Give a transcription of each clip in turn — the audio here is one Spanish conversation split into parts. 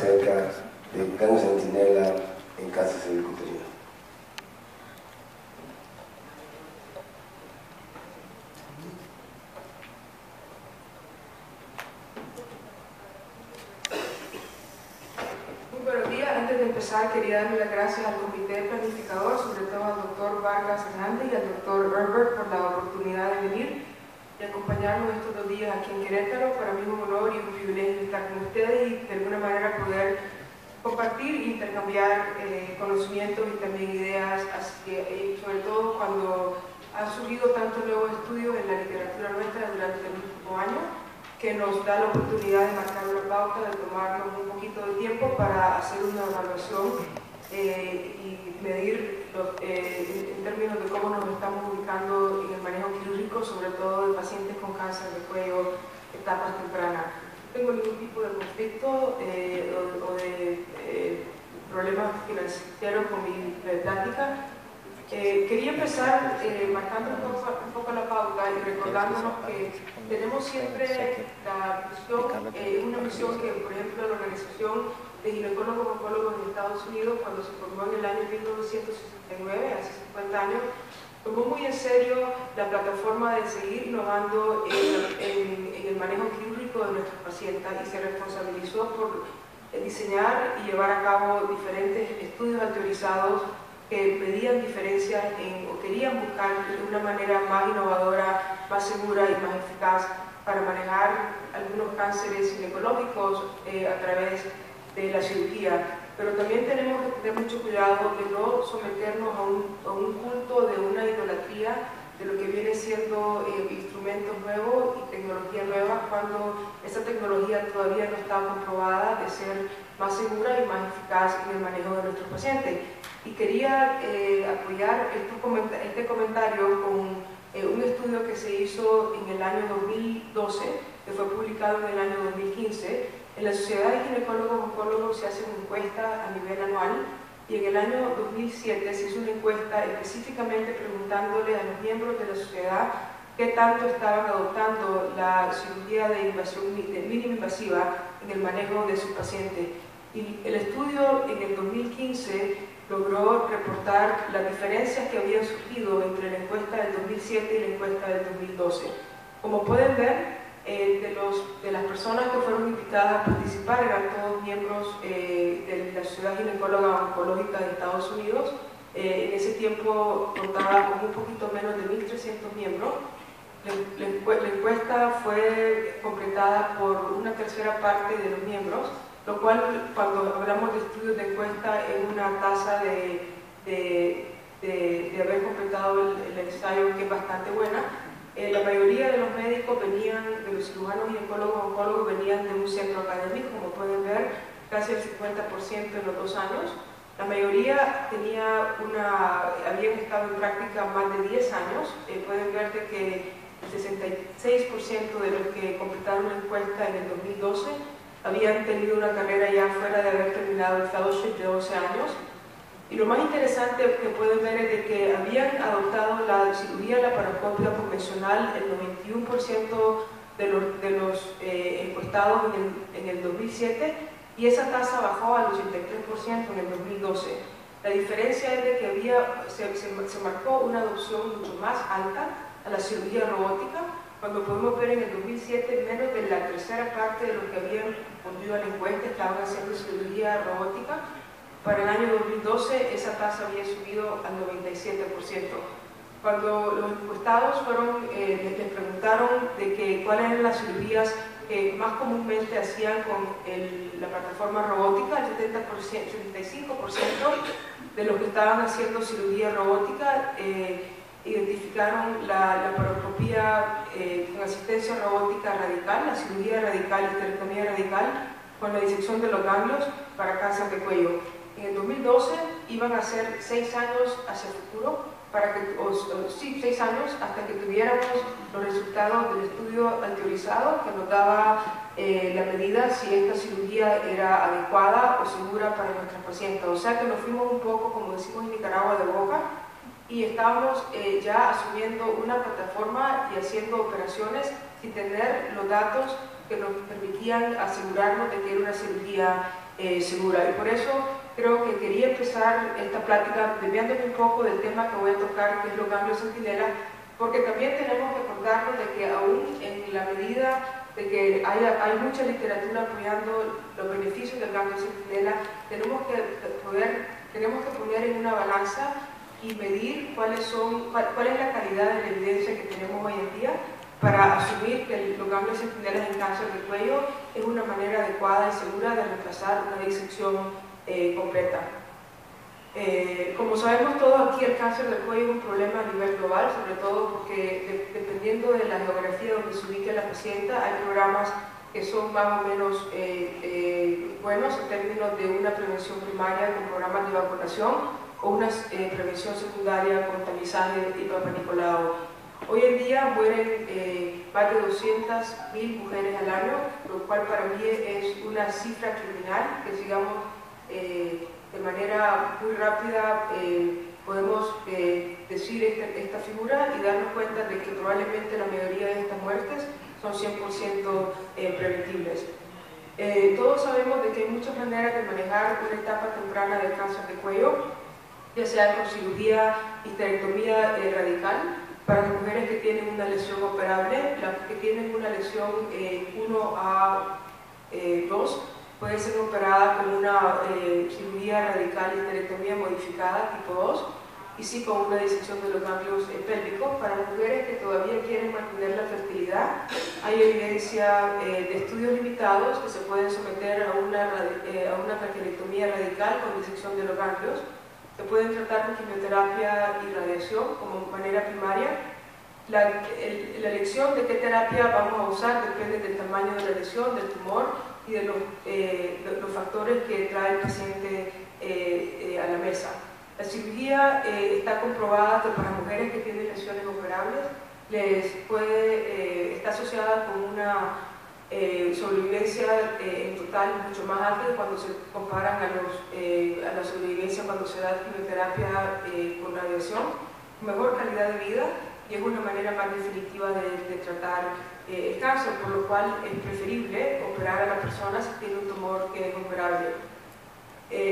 acerca del cáncer centinela en cáncer cervicuterino. Quería darle las gracias al comité planificador, sobre todo al doctor Vargas Hernández y al doctor Herbert por la oportunidad de venir y acompañarnos estos 2 días aquí en Querétaro. Para mí es un honor y un privilegio estar con ustedes y de alguna manera poder compartir e intercambiar conocimientos y también ideas, sobre todo cuando han surgido tantos nuevos estudios en la literatura nuestra durante el último año, que nos da la oportunidad de marcar una pauta, de tomarnos un poquito de tiempo para hacer una evaluación y medir en términos de cómo nos estamos ubicando en el manejo quirúrgico, sobre todo de pacientes con cáncer de cuello, etapas tempranas. No tengo ningún tipo de conflicto o de problemas financieros con mi plática. Quería empezar marcando un poco la pauta y recordándonos que tenemos siempre la misión, una misión que, por ejemplo, la Organización de Ginecólogos Oncólogos de Estados Unidos, cuando se formó en el año 1969, hace 50 años, tomó muy en serio la plataforma de seguir innovando en el manejo quirúrgico de nuestros pacientes y se responsabilizó por diseñar y llevar a cabo diferentes estudios autorizados que pedían diferencias o querían buscar una manera más innovadora, más segura y más eficaz para manejar algunos cánceres ginecológicos a través de la cirugía. Pero también tenemos que tener mucho cuidado de no someternos a un culto de una idolatría de lo que viene siendo instrumentos nuevos y tecnología nueva, cuando esa tecnología todavía no está comprobada de ser más segura y más eficaz en el manejo de nuestros pacientes. Y quería apoyar este comentario con un estudio que se hizo en el año 2012, que fue publicado en el año 2015. En la Sociedad de Ginecólogos Oncólogos se hace una encuesta a nivel anual y en el año 2007 se hizo una encuesta específicamente preguntándole a los miembros de la sociedad qué tanto estaban adoptando la cirugía de invasión mínima invasiva en el manejo de sus pacientes. Y el estudio en el 2015 logró reportar las diferencias que habían surgido entre la encuesta del 2007 y la encuesta del 2012. Como pueden ver, de las personas que fueron invitadas a participar eran todos miembros de la Sociedad Ginecóloga Oncológica de Estados Unidos. En ese tiempo contaba con un poquito menos de 1.300 miembros. La encuesta fue completada por una tercera parte de los miembros, lo cual, cuando hablamos de estudios de encuesta, es una tasa de haber completado el ensayo que es bastante buena. La mayoría de los médicos venían, de los cirujanos ginecólogos oncólogos, venían de un centro académico, como pueden ver, casi el 50% en los 2 años. La mayoría habían estado en práctica más de 10 años. Pueden ver de que el 66% de los que completaron la encuesta en el 2012 habían tenido una carrera ya fuera de haber terminado el fellowship de 11 años. Y lo más interesante que pueden ver es de que habían adoptado la cirugía laparoscópica convencional el 91% de los encuestados en el 2007, y esa tasa bajó al 83% en el 2012. La diferencia es de que se marcó una adopción mucho más alta a la cirugía robótica, cuando podemos ver en el 2007 menos de la tercera parte de los que habían respondido a la encuesta estaban haciendo cirugía robótica. Para el año 2012 esa tasa había subido al 97%. Cuando los encuestados les preguntaron de cuáles eran las cirugías que más comúnmente hacían con la plataforma robótica, el 75% de los que estaban haciendo cirugía robótica identificaron la laparoscopía con asistencia robótica radical, la cirugía radical, histerectomía radical, con la disección de los ganglios para cáncer de cuello. En el 2012 iban a ser 6 años hacia el futuro, 6 años hasta que tuviéramos los resultados del estudio anteriorizado que nos daba la medida si esta cirugía era adecuada o segura para nuestros pacientes. O sea que nos fuimos un poco, como decimos en Nicaragua, de boca, y estábamos ya asumiendo una plataforma y haciendo operaciones sin tener los datos que nos permitían asegurarnos de que era una cirugía segura. Y por eso creo que quería empezar esta plática desviándome un poco del tema que voy a tocar, que es los ganglios centinela, porque también tenemos que acordarnos de que aún en la medida de que hay mucha literatura apoyando los beneficios del ganglio centinela, tenemos que poner en una balanza y medir cuál es la calidad de la evidencia que tenemos hoy en día para asumir que los ganglios centinelas en cáncer de cuello es una manera adecuada y segura de reemplazar una disección completa. Como sabemos todos aquí, el cáncer del cuello es un problema a nivel global, sobre todo porque dependiendo de la geografía donde se ubique la paciente, hay programas que son más o menos buenos en términos de una prevención primaria con programas de vacunación o una prevención secundaria con tamizaje y Papa Nicolau. Hoy en día mueren más de 200.000 mujeres al año, lo cual para mí es una cifra criminal que, sigamos, de manera muy rápida podemos decir esta figura y darnos cuenta de que probablemente la mayoría de estas muertes son 100% preventibles. Todos sabemos de que hay muchas maneras de manejar una etapa temprana del cáncer de cuello, ya sea con cirugía, histerectomía radical, para las mujeres que tienen una lesión operable, las que tienen una lesión 1 a 2, puede ser operada con una cirugía radical y histerectomía modificada tipo 2 y sí con una disección de los ganglios pélvicos. Para las mujeres que todavía quieren mantener la fertilidad, hay evidencia de estudios limitados que se pueden someter a una fertilectomía radical con disección de los ganglios. Se pueden tratar con quimioterapia y radiación como manera primaria. La elección de qué terapia vamos a usar depende del tamaño de la lesión, del tumor y de los factores que trae el paciente a la mesa. La cirugía está comprobada que para mujeres que tienen lesiones operables está asociada con una sobrevivencia en total mucho más alta cuando se comparan a la sobrevivencia cuando se da quimioterapia con radiación, mejor calidad de vida y es una manera más definitiva de tratar el cáncer, por lo cual es preferible operar a la persona si tiene un tumor que es operable.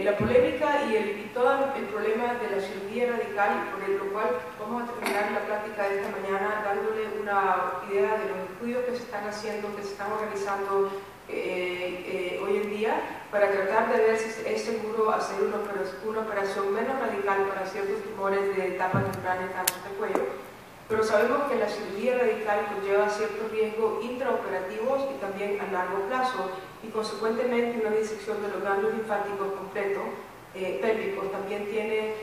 La polémica y todo el problema de la cirugía radical, por lo cual vamos a terminar la plática de esta mañana dándole una idea de los estudios que se están haciendo, que se están organizando hoy en día para tratar de ver si es seguro hacer una operación menos radical para ciertos tumores de etapa temprana en cáncer de cuello. Pero sabemos que la cirugía radical conlleva ciertos riesgos intraoperativos y también a largo plazo, y consecuentemente una disección de los ganglios linfáticos completos pélvicos también tiene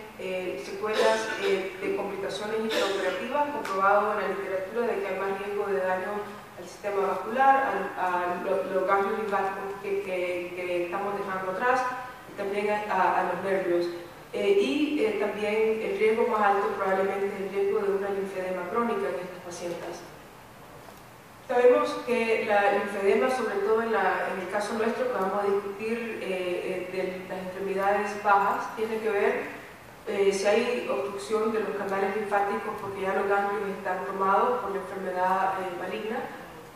secuelas de complicaciones intraoperativas, comprobado en la literatura de que hay más riesgo de daño al sistema vascular, a los ganglios linfáticos que estamos dejando atrás, y también a los nervios. También el riesgo más alto probablemente es el riesgo de una linfedema crónica en estas pacientes. Sabemos que la linfedema, sobre todo en el caso nuestro que vamos a discutir de las enfermedades bajas, tiene que ver si hay obstrucción de los canales linfáticos porque ya los ganglios están tomados por la enfermedad maligna,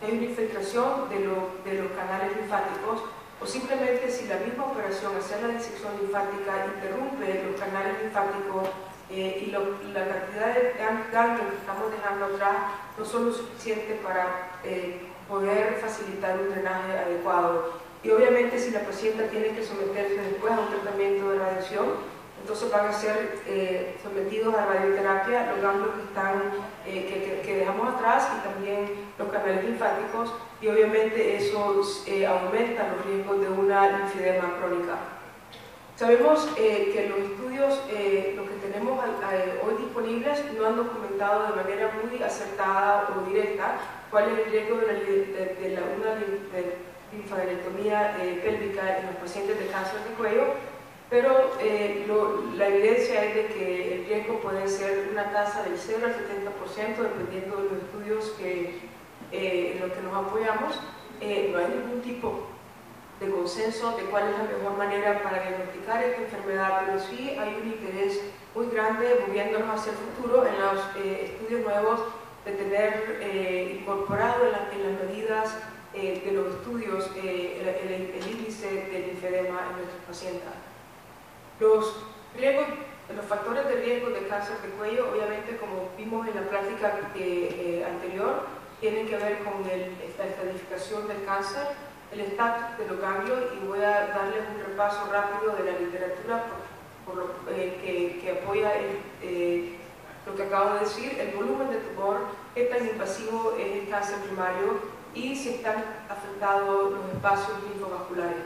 hay una infiltración de los canales linfáticos, o simplemente si la misma operación, hacer la disección linfática, interrumpe los canales linfáticos y la cantidad de ganglios que estamos dejando atrás no son lo suficiente para poder facilitar un drenaje adecuado. Y obviamente si la paciente tiene que someterse después a un tratamiento de radiación, entonces van a ser sometidos a radioterapia los ganglios que dejamos atrás y también los canales linfáticos, y obviamente eso aumenta los riesgos de una linfedema crónica. Sabemos que los estudios, los que tenemos hoy disponibles, no han documentado de manera muy acertada o directa cuál es el riesgo de una linfadenectomía pélvica en los pacientes de cáncer de cuello, pero la evidencia es de que el riesgo puede ser una tasa del 0 al 70% dependiendo de los estudios en los que nos apoyamos. No hay ningún tipo de consenso de cuál es la mejor manera para diagnosticar esta enfermedad, pero sí hay un interés muy grande moviéndonos hacia el futuro en los estudios nuevos de tener incorporado en las medidas de los estudios el índice del linfedema en nuestros pacientes. Los factores de riesgo de cáncer de cuello, obviamente, como vimos en la práctica anterior, tienen que ver con la estadificación del cáncer, el estatus de los ganglios, y voy a darles un repaso rápido de la literatura que apoya lo que acabo de decir, el volumen de tumor, qué tan invasivo es el cáncer primario y si están afectados los espacios linfovasculares.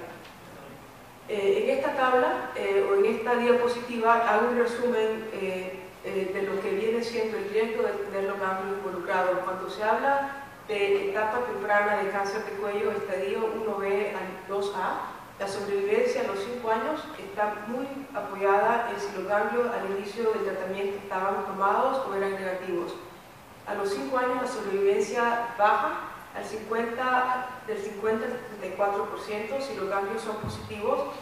En esta tabla o en esta diapositiva hago un resumen de lo que viene siendo el riesgo de tener los ganglios involucrados. Cuando se habla de etapa temprana de cáncer de cuello, estadio 1B al 2A, la sobrevivencia a los 5 años está muy apoyada en si los ganglios al inicio del tratamiento estaban tomados o eran negativos. A los 5 años la sobrevivencia baja del 50 al 74% si los ganglios son positivos,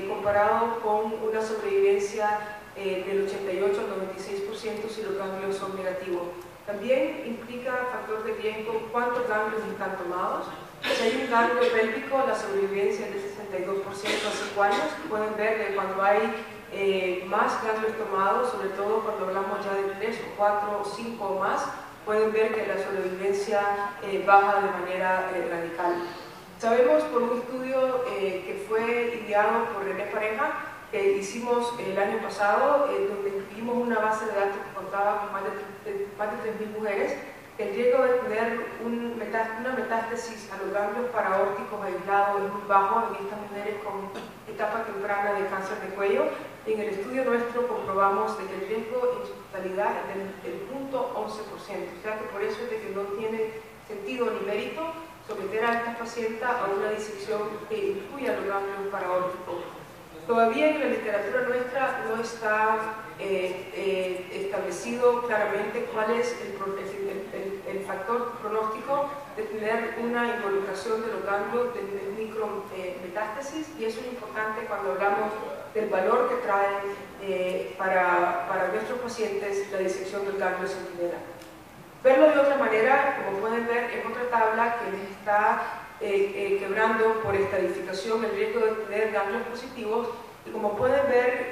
comparado con una sobrevivencia del 88 al 96% si los ganglios son negativos. También implica factor de riesgo cuántos ganglios están tomados. Si hay un ganglio pélvico, la sobrevivencia es del 62% a 5 años. Pueden ver que cuando hay más ganglios tomados, sobre todo cuando hablamos ya de 3 o 4 o 5 o más, pueden ver que la sobrevivencia baja de manera radical. Sabemos por un estudio que fue ideado por René Pareja, que hicimos el año pasado, donde incluimos una base de datos que contaba con más de 3.000 mujeres, que el riesgo de tener una metástasis a los ganglios paraórticos aislados es muy bajo en estas mujeres con etapa temprana de cáncer de cuello. En el estudio nuestro comprobamos de que el riesgo en su totalidad es del 0.11%, o sea que por eso es de que no tiene sentido ni mérito someter a estas pacientes a una disección que incluya los ganglios paraórticos. Todavía en la literatura nuestra no está establecido claramente cuál es el factor pronóstico de tener una involucración de los ganglios de micrometástasis, y eso es importante cuando hablamos del valor que trae para nuestros pacientes la disección del ganglio centinela. Verlo de otra manera, como pueden ver, es otra tabla que les está quebrando por estadificación el riesgo de tener ganglios positivos, y como pueden ver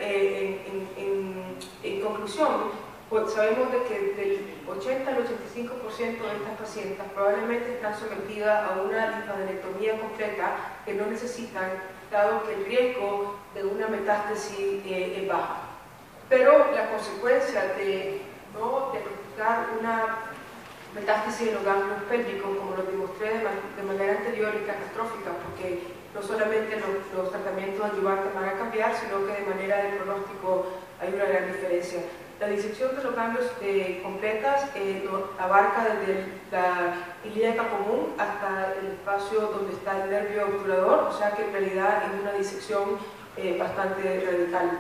en conclusión, pues sabemos de que del 80 al 85% de estas pacientes probablemente están sometidas a una linfadenectomía completa que no necesitan, dado que el riesgo de una metástasis es baja. Pero la consecuencia de no diagnosticar una metástasis en los ganglios pélvicos, como lo demostré de manera anterior, es catastrófica, porque no solamente los tratamientos adyuvantes van a cambiar, sino que de manera de pronóstico hay una gran diferencia. La disección de los ganglios completas abarca desde la ilíaca común hasta el espacio donde está el nervio obturador, o sea que en realidad es una disección bastante radical.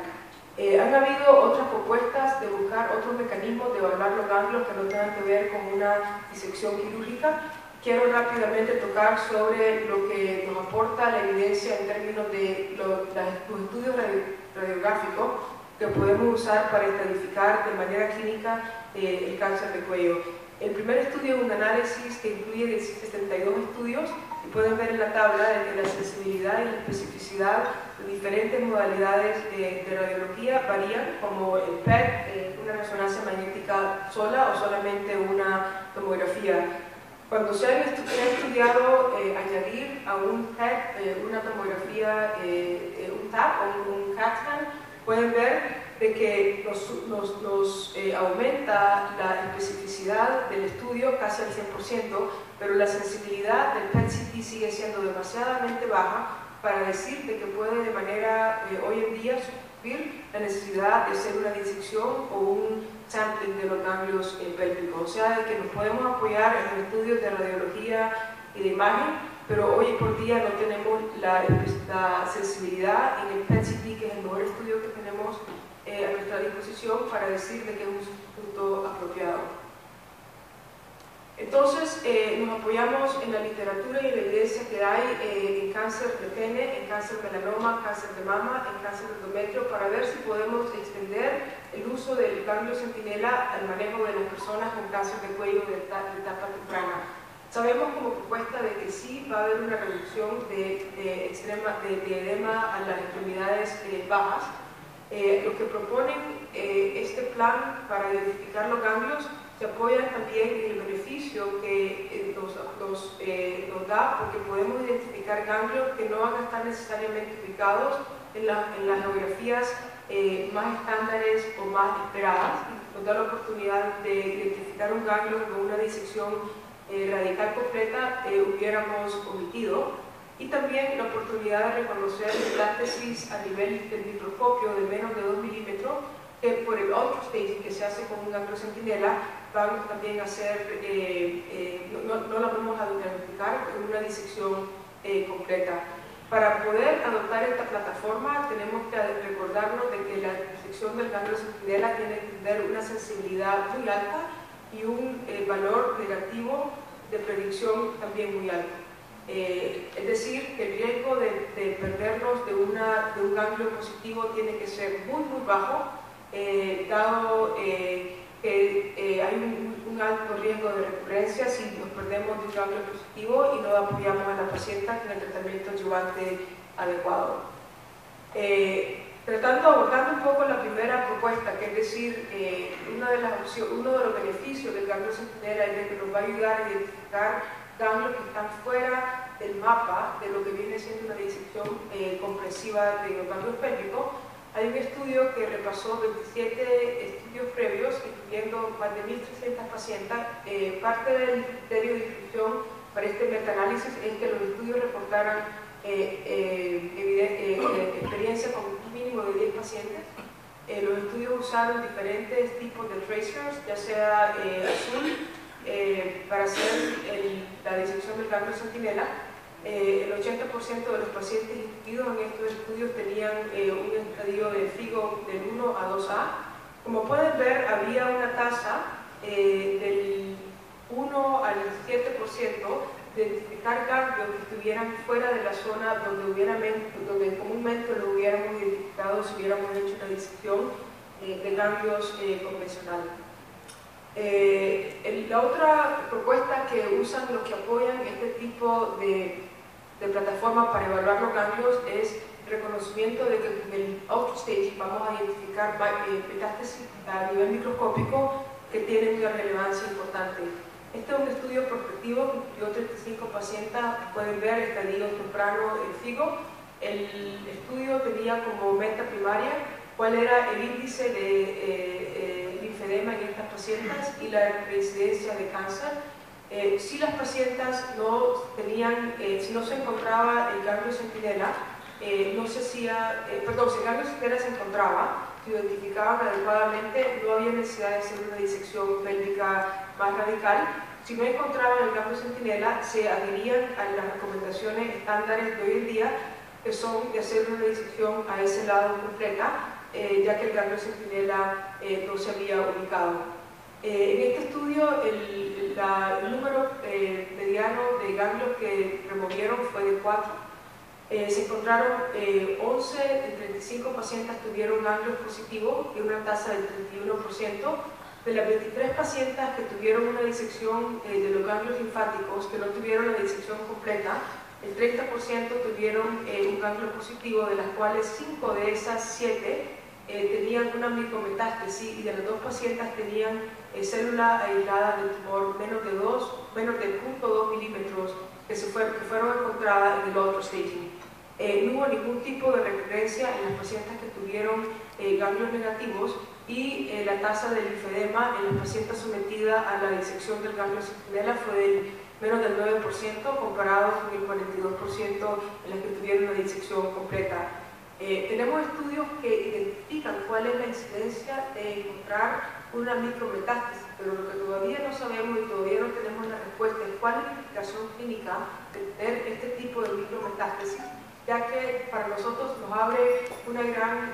Han habido otras propuestas de buscar otros mecanismos de evaluar los ganglios que no tengan que ver con una disección quirúrgica. Quiero rápidamente tocar sobre lo que nos aporta la evidencia en términos de los estudios radiográficos que podemos usar para estadificar de manera clínica el cáncer de cuello. El primer estudio es un análisis que incluye 72 estudios, y pueden ver en la tabla que la sensibilidad y la especificidad de diferentes modalidades de radiología varían, como el PET, una resonancia magnética sola o solamente una tomografía. Cuando se ha estudiado añadir a un PET una tomografía, un TAP o un CAT scan, pueden ver de que nos aumenta la especificidad del estudio casi al 100%, pero la sensibilidad del PET-CT sigue siendo demasiadamente baja para decir de que puede de manera hoy en día suplir la necesidad de hacer una disección o un sampling de los ganglios pélvicos. O sea, de que nos podemos apoyar en estudios de radiología y de imagen, pero hoy por día no tenemos la sensibilidad en el PET-CT, que es el mejor estudio que tenemos a nuestra disposición para decir de que es un sustituto apropiado. Entonces, nos apoyamos en la literatura y en la evidencia que hay en cáncer de pene, en cáncer de melanoma, cáncer de mama, en cáncer de endometrio, para ver si podemos extender el uso del ganglio centinela al manejo de las personas con cáncer de cuello de etapa temprana. Sabemos como propuesta de que sí va a haber una reducción de edema a las extremidades bajas. Los que proponen este plan para identificar los ganglios se apoyan también en el beneficio que nos da, porque podemos identificar ganglios que no van a estar necesariamente ubicados en las geografías más estándares o más esperadas. Nos da la oportunidad de identificar un ganglio con una disección radical completa hubiéramos omitido, y también la oportunidad de reconocer metástasis a nivel del microscopio de menos de 2 milímetros, que por el ultrastaging que se hace con un ganglio centinela van también a ser, no la vamos a identificar en una disección completa. Para poder adoptar esta plataforma tenemos que recordarnos de que la disección del ganglio centinela tiene que tener una sensibilidad muy alta y un valor negativo de predicción también muy alto. Es decir, que el riesgo de perdernos de un ganglio positivo tiene que ser muy bajo, dado que hay un alto riesgo de recurrencia si nos perdemos de un ganglio positivo y no apoyamos a la paciente en el tratamiento adyuvante adecuado. Abordando un poco la primera propuesta, que es decir, uno de los beneficios del ganglio centinela es de que nos va a ayudar a identificar ganglios que están fuera del mapa de lo que viene siendo una disección comprensiva de los ganglios pélvicos. Hay un estudio que repasó 27 estudios previos, incluyendo más de 1.300 pacientes. Parte del criterio de inclusión para este metaanálisis es que los estudios reportaran experiencia con un mínimo de 10 pacientes. Los estudios usaron diferentes tipos de tracers, ya sea azul, para hacer la disección del ganglio centinela. El 80% de los pacientes incluidos en estos estudios tenían un estadio de FIGO del 1 a 2A. Como pueden ver, había una tasa del 1 al 7% de identificar ganglios que estuvieran fuera de la zona donde comúnmente lo hubiéramos identificado si hubiéramos hecho una disección de ganglios convencional. La otra propuesta que usan los que apoyan este tipo de plataforma para evaluar los ganglios es el reconocimiento de que en el ultrastaging vamos a identificar metástasis a nivel microscópico que tienen una relevancia importante. Este es un estudio prospectivo que incluyó 35 pacientes, pueden ver estadio temprano en FIGO. El estudio tenía como meta primaria cuál era el índice de linfedema en estas pacientes y la reincidencia de cáncer. Si las pacientes no tenían, si no se encontraba el ganglio centinela, no se hacía, si el ganglio centinela se encontraba, se identificaban adecuadamente, no había necesidad de hacer una disección pélvica más radical. Si no encontraban el ganglio centinela, se adherían a las recomendaciones estándares de hoy en día, que son de hacer una disección a ese lado completa, ya que el ganglio centinela no se había ubicado. En este estudio, el número mediano de ganglios que removieron fue de 4. Se encontraron 11 de 35 pacientes tuvieron ganglios positivos, y una tasa del 31%. De las 23 pacientes que tuvieron una disección de los ganglios linfáticos, que no tuvieron la disección completa, el 30% tuvieron un ganglio positivo, de las cuales 5 de esas 7 tenían una micrometástasis, y de las 2 pacientes tenían células aisladas del tumor menos de 0.2 milímetros que fueron encontradas en el ultrastaging. No hubo ningún tipo de recurrencia en las pacientes que tuvieron ganglios negativos, y la tasa de linfedema en las pacientes sometidas a la disección del ganglio centinela fue del menos del 9%, comparado con el 42% en las que tuvieron una disección completa. Tenemos estudios que identifican cuál es la incidencia de encontrar una micrometástasis, pero lo que todavía no sabemos y todavía no tenemos la respuesta es cuál es la implicación clínica de tener este tipo de micrometástasis, ya que para nosotros nos abre una gran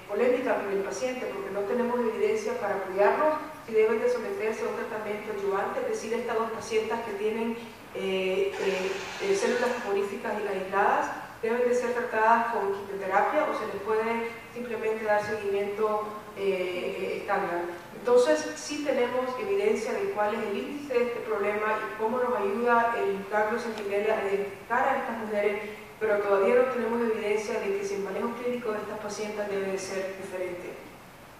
polémica con el paciente, porque no tenemos evidencia para cuidarlos si deben de someterse a un tratamiento adyuvante, es decir, estas 2 pacientes que tienen células tumoríficas aisladas deben de ser tratadas con quimioterapia o se les puede simplemente dar seguimiento estándar. Entonces, sí tenemos evidencia de cuál es el índice de este problema y cómo nos ayuda el ganglio centinela a identificar a estas mujeres, pero todavía no tenemos evidencia de que si el manejo clínico de estas pacientes debe de ser diferente.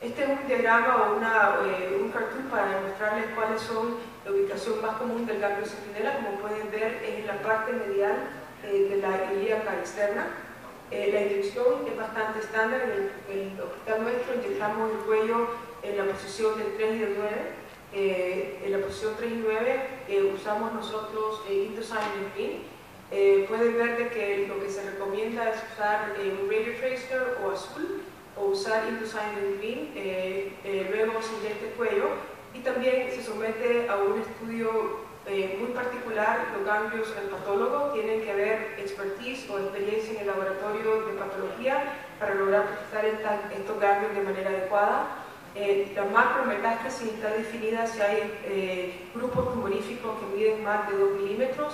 Este es un diagrama o un cartoon para demostrarles cuáles son la ubicación más común del ganglio centinela. Como pueden ver, es en la parte medial de la ilíaca externa. La inyección es bastante estándar. En el hospital nuestro inyectamos el cuello en la posición del 3 y del 9. En la posición 3 y 9 usamos nosotros indocyanine. Pueden ver de que lo que se recomienda es usar un radio tracer o azul, o usar indocyanine, luego se inyecta el cuello y también se somete a un estudio muy particular. Los ganglios, el patólogo tienen que haber expertise o experiencia en el laboratorio de patología para lograr procesar estos ganglios de manera adecuada. La macrometástasis está definida si hay grupos tumoríficos que miden más de 2 milímetros.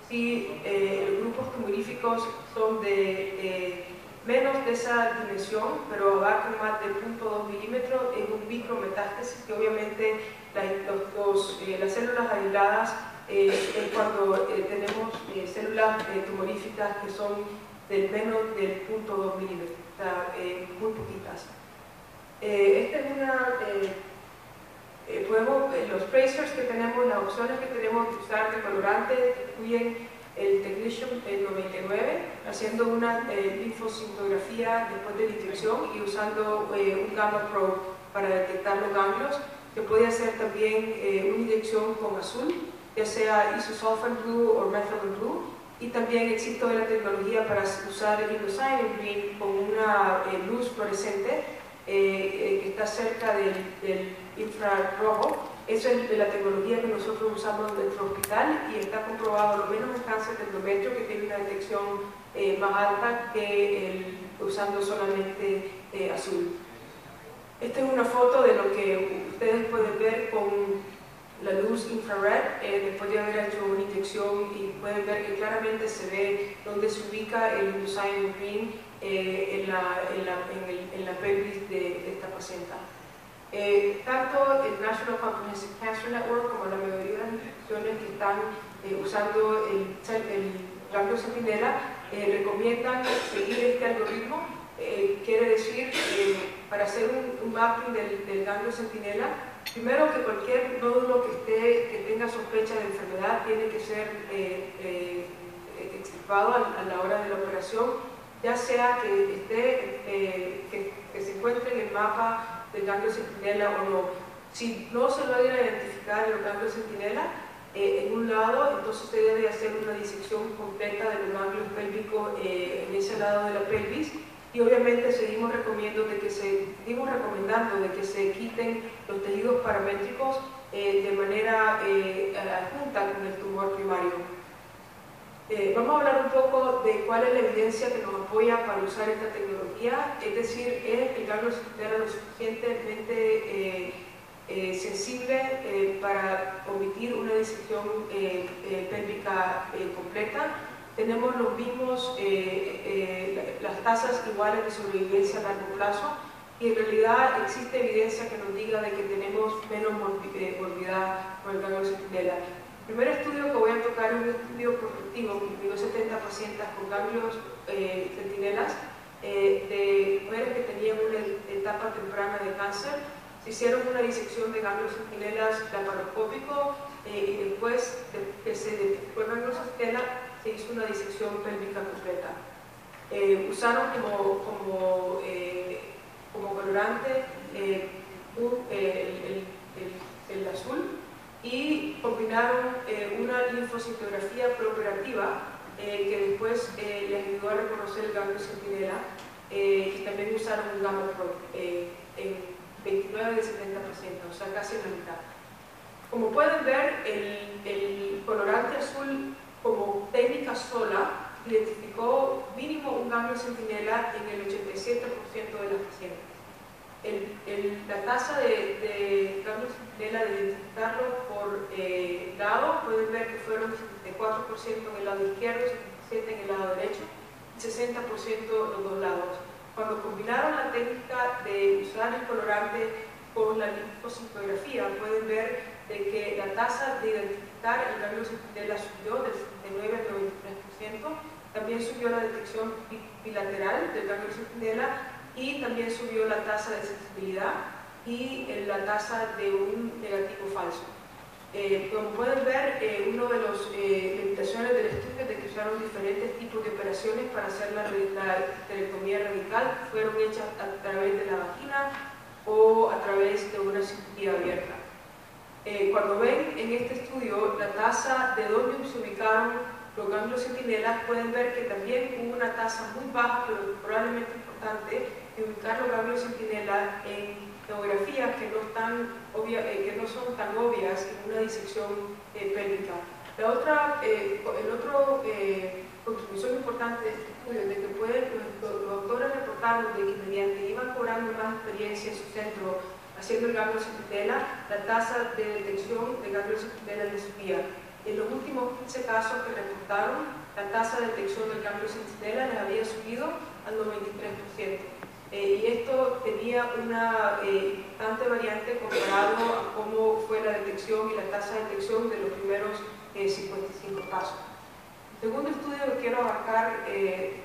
Si los grupos tumoríficos son de menos de esa dimensión, pero abarcan más de 0.2 milímetros, es un micrometástasis que obviamente las células aisladas es cuando tenemos células tumoríficas que son del menos del 0.2 milímetros, o sea, muy poquitas. Esta es una... los tracers que tenemos, las opciones que tenemos de usar de colorante incluyen el Technetium 99, haciendo una linfosintografía después de la inyección y usando un gamma probe para detectar los ganglios. Se puede hacer también una inyección con azul, ya sea isosulfan blue o methylene blue, y también existe la tecnología para usar el indocyanine green con una luz fluorescente que está cerca del infrarrojo. Esa es la tecnología que nosotros usamos en nuestro hospital y está comprobado, lo menos en cáncer de endometrio, que tiene una detección más alta que usando solamente azul. Esta es una foto de lo que ustedes pueden ver con la luz infrared después de haber hecho una inyección, y pueden ver que claramente se ve dónde se ubica el indocyanine green en la pelvis de esta paciente. Tanto el National Comprehensive Cancer Network como la mayoría de las instituciones que están usando el ganglio centinela recomiendan seguir este algoritmo. Quiere decir, para hacer un mapping del ganglio centinela, primero que cualquier nódulo que tenga sospecha de enfermedad tiene que ser extirpado a la hora de la operación, ya sea que se encuentre en el mapa del ganglio centinela o no. Si no se logra identificar el ganglio centinela en un lado, entonces se debe hacer una disección completa de los ganglios pélvicos en ese lado de la pelvis, y obviamente seguimos recomendando de que se quiten los tejidos paramétricos de manera adjunta con el tumor primario. Vamos a hablar un poco de cuál es la evidencia que nos apoya para usar esta tecnología, es decir, ¿es el ganglio centinela lo suficientemente sensible para omitir una disección pélvica completa? Tenemos los mismos, las tasas iguales de sobrevivencia a largo plazo, y en realidad existe evidencia que nos diga de que tenemos menos morbidad con el ganglio centinela. El primer estudio que voy a tocar es un estudio prospectivo que incluyó 70 pacientes con ganglios centinelas de mujeres que tenían una etapa temprana de cáncer. Se hicieron una disección de ganglios centinelas laparoscópico y después de que se detectó el ganglio centinela se hizo una disección pélvica completa. Usaron como colorante el azul, y combinaron una linfosintografía preoperativa que después les ayudó a reconocer el ganglio centinela, y también usaron un gamma probe en 29 de 70 pacientes, o sea, casi la mitad. Como pueden ver, el colorante azul como técnica sola identificó mínimo un ganglio centinela en el 87% de las pacientes. La tasa de ganglio centinela, de identificarlo por lado, pueden ver que fueron 74% en el lado izquierdo, 77% en el lado derecho. 60% los dos lados. Cuando combinaron la técnica de usar el colorante con la lipocintigrafía, pueden ver de que la tasa de identificar el ganglio centinela subió del 69 al 93%, también subió la detección bilateral del ganglio centinela y también subió la tasa de sensibilidad y la tasa de un negativo falso. Como pueden ver, una de las limitaciones del estudio es de que usaron diferentes tipos de operaciones para hacer la histerectomía radical, fueron hechas a través de la vagina o a través de una cirugía abierta. Cuando ven en este estudio la tasa de dónde se ubicaron los ganglios centinelas, pueden ver que también hubo una tasa muy baja, pero probablemente importante, de ubicar los ganglios centinelas en tomografías que no son tan obvias en una disección pélvica. La otra contribución importante de este estudio es de que los autores reportaron de que mediante iban cobrando más experiencia en su centro haciendo el ganglio centinela, la tasa de detección de ganglio centinela les subía. En los últimos 15 casos que reportaron, la tasa de detección del ganglio centinela les había subido al 93%. Y esto tenía una importante variante comparado a cómo fue la detección y la tasa de detección de los primeros 55 casos. El segundo estudio que quiero abarcar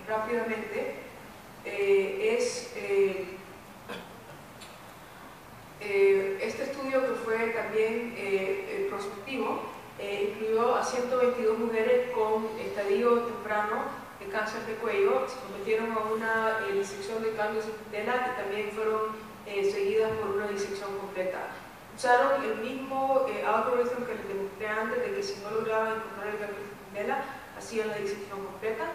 rápidamente es este estudio, que fue también prospectivo, incluyó a 122 mujeres con estadio temprano de cáncer de cuello, se sometieron a una disección de ganglio centinela y también fueron seguidas por una disección completa. Usaron el mismo algoritmo que les demostré antes, de que si no lograban encontrar el ganglio centinela, hacían la disección completa.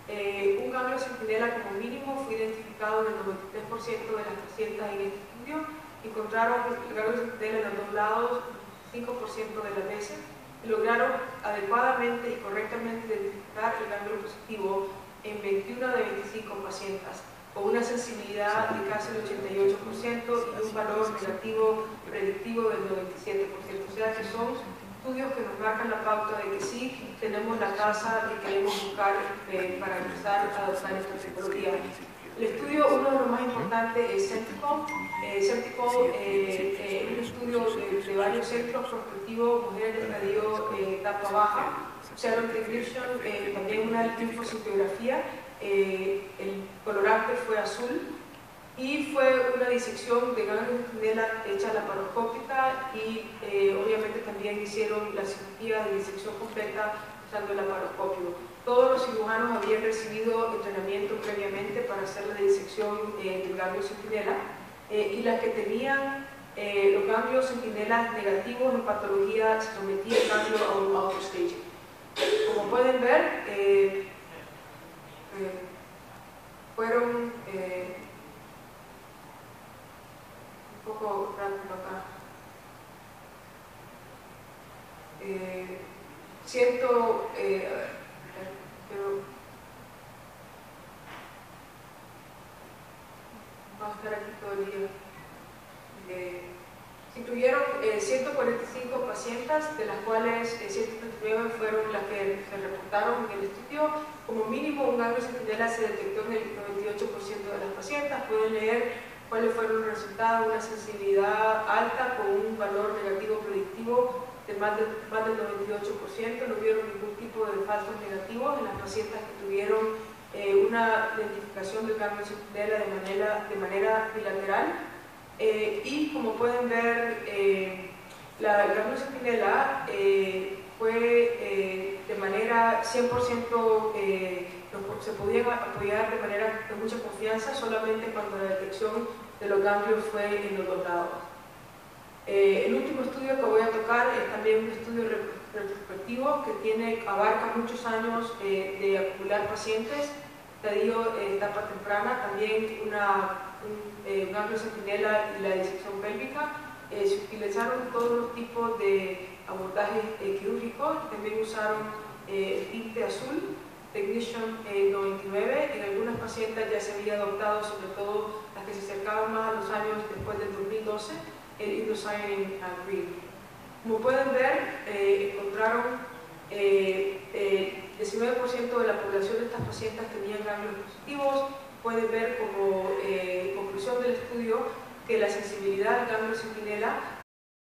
Un ganglio centinela como mínimo fue identificado en el 93% de las pacientes en este estudio. Encontraron el ganglio centinela en los dos lados 5% de las veces. Lograron adecuadamente y correctamente identificar el ganglio positivo en 21 de 25 pacientes, con una sensibilidad de casi el 88% y un valor negativo predictivo del 97%. O sea que son estudios que nos marcan la pauta de que sí tenemos la tasa que queremos buscar para empezar a adoptar esta tecnología. El estudio, uno de los más importantes, es CENTICOL. CENTICOL es un estudio de varios centros prospectivos, mujeres de estadio etapa baja, serum technician, también una lipocintigrafía, el colorante fue azul, y fue una disección de ganglio centinela hecha laparoscópica y obviamente también hicieron la cirugía de disección completa usando el laparoscopio. Todos los cirujanos habían recibido entrenamiento previamente para hacer la disección del ganglio centinela y las que tenían los ganglios centinelas negativos en patología se sometía el ganglio a un autostaging. Como pueden ver, fueron un poco rápido acá. Vamos a estar aquí todo el día. Se incluyeron 145 pacientes, de las cuales 139 fueron las que se reportaron en el estudio. Como mínimo, un ganglio centinela se detectó en el 98% de las pacientes. Pueden leer cuáles fueron los resultados: una sensibilidad alta con un valor negativo predictivo de más del 98%. No hubieron ningún tipo de falsos negativos en las pacientes que tuvieron una identificación del ganglio centinela de manera bilateral. Y como pueden ver, el ganglio centinela fue de manera 100%, se podía apoyar de manera de mucha confianza solamente cuando la detección de los ganglios fue en los dos lados. El último estudio que voy a tocar es también un estudio retrospectivo que abarca muchos años de acumular pacientes, estadio etapa temprana, también un ganglio centinela y la disección pélvica. Se utilizaron todos los tipos de abordajes quirúrgicos, también usaron el tinte azul, Technician 99. En algunas pacientes ya se había adoptado, sobre todo las que se acercaban más a los años después del 2012, el Indocyanine Green. Como pueden ver, encontraron 19% de la población de estas pacientes tenían ganglios positivos. Pueden ver como conclusión del estudio que la sensibilidad al ganglio centinela